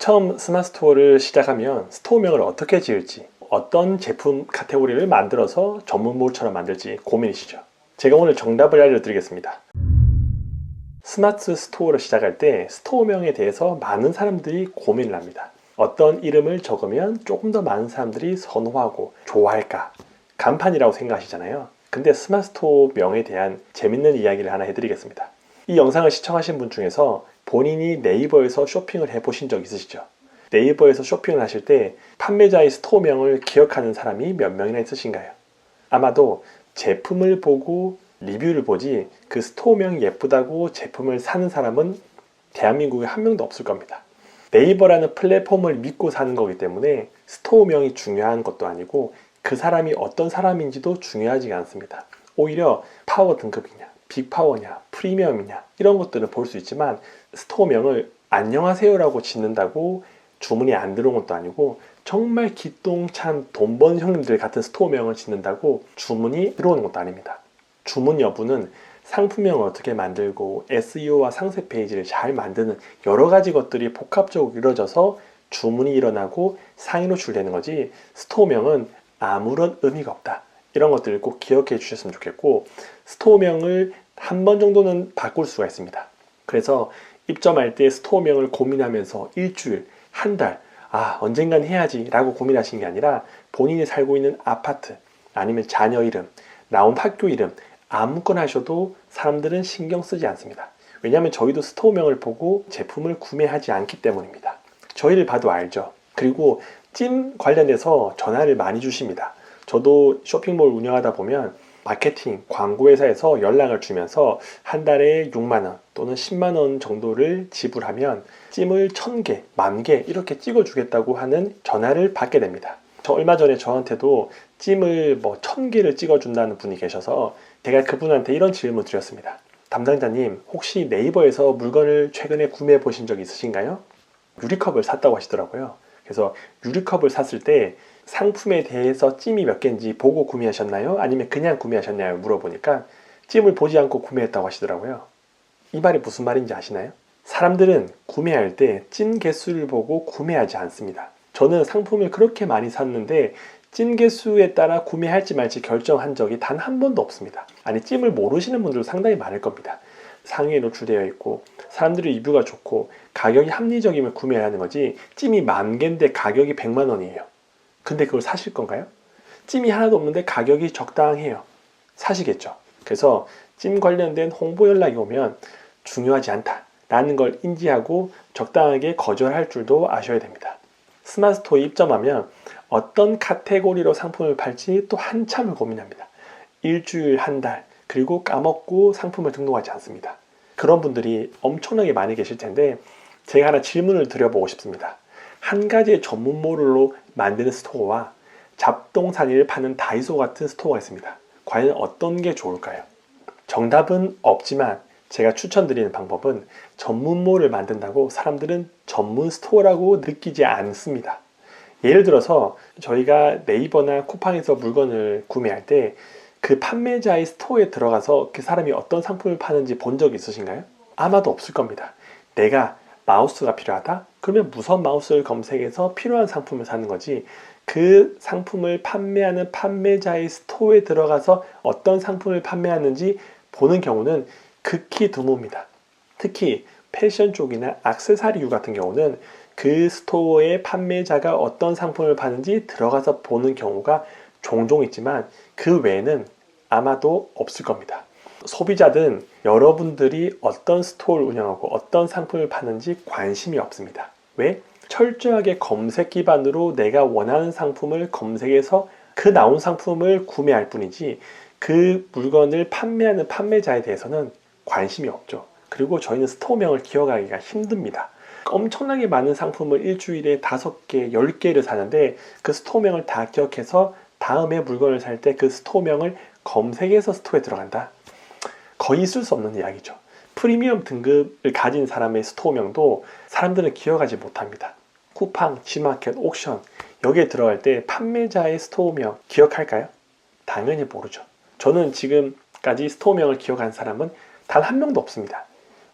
처음 스마트 스토어를 시작하면 스토어명을 어떻게 지을지, 어떤 제품 카테고리를 만들어서 전문몰처럼 만들지 고민이시죠. 제가 오늘 정답을 알려드리겠습니다. 스마트 스토어를 시작할 때 스토어명에 대해서 많은 사람들이 고민을 합니다. 어떤 이름을 적으면 조금 더 많은 사람들이 선호하고 좋아할까? 간판이라고 생각하시잖아요. 근데 스마트 스토어 명에 대한 재밌는 이야기를 하나 해드리겠습니다. 이 영상을 시청하신 분 중에서 본인이 네이버에서 쇼핑을 해보신 적 있으시죠? 네이버에서 쇼핑을 하실 때 판매자의 스토어명을 기억하는 사람이 몇 명이나 있으신가요? 아마도 제품을 보고 리뷰를 보지 그 스토어명이 예쁘다고 제품을 사는 사람은 대한민국에 한 명도 없을 겁니다. 네이버라는 플랫폼을 믿고 사는 거기 때문에 스토어명이 중요한 것도 아니고 그 사람이 어떤 사람인지도 중요하지 않습니다. 오히려 파워 등급이냐, 빅파워냐, 프리미엄이냐 이런 것들을 볼 수 있지만 스토어명을 안녕하세요라고 짓는다고 주문이 안 들어온 것도 아니고 정말 기똥찬 돈 버는 형님들 같은 스토어명을 짓는다고 주문이 들어오는 것도 아닙니다. 주문 여부는 상품명을 어떻게 만들고 SEO와 상세 페이지를 잘 만드는 여러 가지 것들이 복합적으로 이루어져서 주문이 일어나고 상위 노출되는 거지 스토어명은 아무런 의미가 없다. 이런 것들을 꼭 기억해 주셨으면 좋겠고 스토어명을 한 번 정도는 바꿀 수가 있습니다. 그래서 입점할 때 스토어명을 고민하면서 일주일, 한 달, 언젠간 해야지 라고 고민하시는 게 아니라 본인이 살고 있는 아파트, 아니면 자녀 이름, 나온 학교 이름 아무거나 하셔도 사람들은 신경 쓰지 않습니다. 왜냐하면 저희도 스토어명을 보고 제품을 구매하지 않기 때문입니다. 저희를 봐도 알죠. 그리고 찜 관련해서 전화를 많이 주십니다. 저도 쇼핑몰 운영하다 보면 마케팅, 광고회사에서 연락을 주면서 한 달에 6만원 또는 10만원 정도를 지불하면 찜을 1000개, 10,000개 이렇게 찍어주겠다고 하는 전화를 받게 됩니다. 저 얼마 전에 저한테도 찜을 1000개를 찍어준다는 분이 계셔서 제가 그분한테 이런 질문을 드렸습니다. 담당자님, 혹시 네이버에서 물건을 최근에 구매해 보신 적 있으신가요? 유리컵을 샀다고 하시더라고요. 그래서 유리컵을 샀을 때 상품에 대해서 찜이 몇 개인지 보고 구매하셨나요? 아니면 그냥 구매하셨나요? 물어보니까 찜을 보지 않고 구매했다고 하시더라고요. 이 말이 무슨 말인지 아시나요? 사람들은 구매할 때 찜 개수를 보고 구매하지 않습니다. 저는 상품을 그렇게 많이 샀는데 찜 개수에 따라 구매할지 말지 결정한 적이 단 한 번도 없습니다. 아니, 찜을 모르시는 분들도 상당히 많을 겁니다. 상위에 노출되어 있고 사람들의 리뷰가 좋고 가격이 합리적이면 구매를 하는 거지 찜이 10,000개인데 가격이 100만 원이에요. 근데 그걸 사실 건가요? 찜이 하나도 없는데 가격이 적당해요. 사시겠죠. 그래서 찜 관련된 홍보 연락이 오면 중요하지 않다라는 걸 인지하고 적당하게 거절할 줄도 아셔야 됩니다. 스마트 스토어에 입점하면 어떤 카테고리로 상품을 팔지 또 한참을 고민합니다. 일주일, 한 달, 그리고 까먹고 상품을 등록하지 않습니다. 그런 분들이 엄청나게 많이 계실 텐데 제가 하나 질문을 드려보고 싶습니다. 한 가지의 전문몰로 만드는 스토어와 잡동사니를 파는 다이소 같은 스토어가 있습니다. 과연 어떤 게 좋을까요? 정답은 없지만 제가 추천드리는 방법은 전문몰을 만든다고 사람들은 전문 스토어라고 느끼지 않습니다. 예를 들어서 저희가 네이버나 쿠팡에서 물건을 구매할 때 그 판매자의 스토어에 들어가서 그 사람이 어떤 상품을 파는지 본 적 있으신가요? 아마도 없을 겁니다. 내가 마우스가 필요하다? 그러면 무선 마우스를 검색해서 필요한 상품을 사는 거지 그 상품을 판매하는 판매자의 스토어에 들어가서 어떤 상품을 판매하는지 보는 경우는 극히 드뭅니다. 특히 패션 쪽이나 액세서리류 같은 경우는 그 스토어의 판매자가 어떤 상품을 파는지 들어가서 보는 경우가 종종 있지만 그 외에는 아마도 없을 겁니다. 소비자든 여러분들이 어떤 스토어를 운영하고 어떤 상품을 파는지 관심이 없습니다. 왜? 철저하게 검색 기반으로 내가 원하는 상품을 검색해서 그 나온 상품을 구매할 뿐이지 그 물건을 판매하는 판매자에 대해서는 관심이 없죠. 그리고 저희는 스토어명을 기억하기가 힘듭니다. 엄청나게 많은 상품을 일주일에 5개, 10개를 사는데 그 스토어명을 다 기억해서 다음에 물건을 살 때 그 스토어명을 검색해서 스토어에 들어간다. 거의 있을 수 없는 이야기죠. 프리미엄 등급을 가진 사람의 스토어명도 사람들은 기억하지 못합니다. 쿠팡, G마켓, 옥션 여기에 들어갈 때 판매자의 스토어명 기억할까요? 당연히 모르죠. 저는 지금까지 스토어명을 기억한 사람은 단 한 명도 없습니다.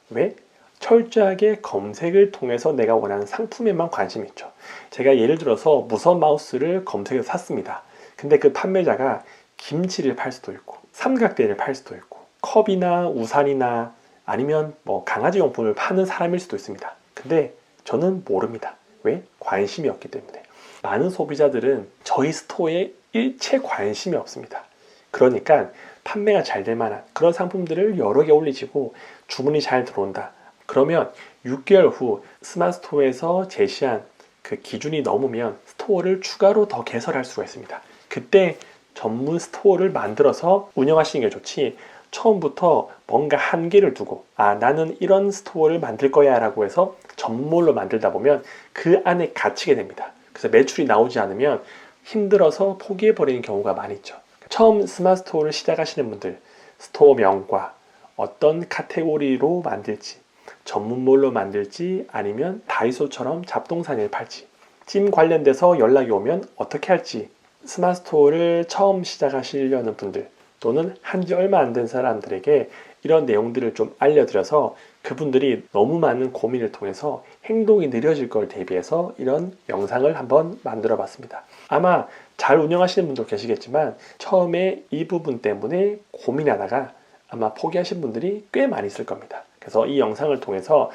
왜? 철저하게 검색을 통해서 내가 원하는 상품에만 관심이 있죠. 제가 예를 들어서 무선 마우스를 검색해서 샀습니다. 근데 그 판매자가 김치를 팔 수도 있고 삼각대를 팔 수도 있고 컵이나 우산이나 아니면 뭐 강아지 용품을 파는 사람일 수도 있습니다. 근데 저는 모릅니다. 왜? 관심이 없기 때문에. 많은 소비자들은 저희 스토어에 일체 관심이 없습니다. 그러니까 판매가 잘 될 만한 그런 상품들을 여러 개 올리시고 주문이 잘 들어온다. 그러면 6개월 후 스마트 스토어에서 제시한 그 기준이 넘으면 스토어를 추가로 더 개설할 수가 있습니다. 그때 전문 스토어를 만들어서 운영하시는 게 좋지, 처음부터 뭔가 한계를 두고 나는 이런 스토어를 만들 거야 라고 해서 전몰로 만들다 보면 그 안에 갇히게 됩니다. 그래서 매출이 나오지 않으면 힘들어서 포기해버리는 경우가 많이 있죠. 처음 스마트 스토어를 시작하시는 분들, 스토어명과 어떤 카테고리로 만들지, 전문몰로 만들지 아니면 다이소처럼 잡동사니를 팔지, 찜 관련돼서 연락이 오면 어떻게 할지, 스마트 스토어를 처음 시작하시려는 분들 또는 한지 얼마 안 된 사람들에게 이런 내용들을 좀 알려드려서 그분들이 너무 많은 고민을 통해서 행동이 느려질 걸 대비해서 이런 영상을 한번 만들어 봤습니다. 아마 잘 운영하시는 분도 계시겠지만 처음에 이 부분 때문에 고민하다가 아마 포기하신 분들이 꽤 많이 있을 겁니다. 그래서 이 영상을 통해서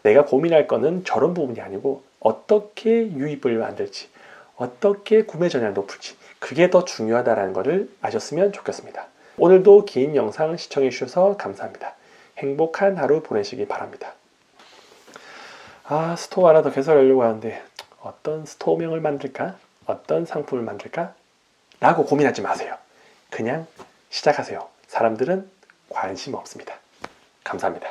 내가 고민할 거는 저런 부분이 아니고 어떻게 유입을 만들지, 어떻게 구매 전략을 높일지, 그게 더 중요하다는 것을 아셨으면 좋겠습니다. 오늘도 긴 영상 시청해 주셔서 감사합니다. 행복한 하루 보내시기 바랍니다. 스토어 하나 더 개설하려고 하는데 어떤 스토어명을 만들까? 어떤 상품을 만들까? 라고 고민하지 마세요. 그냥 시작하세요. 사람들은 관심 없습니다. 감사합니다.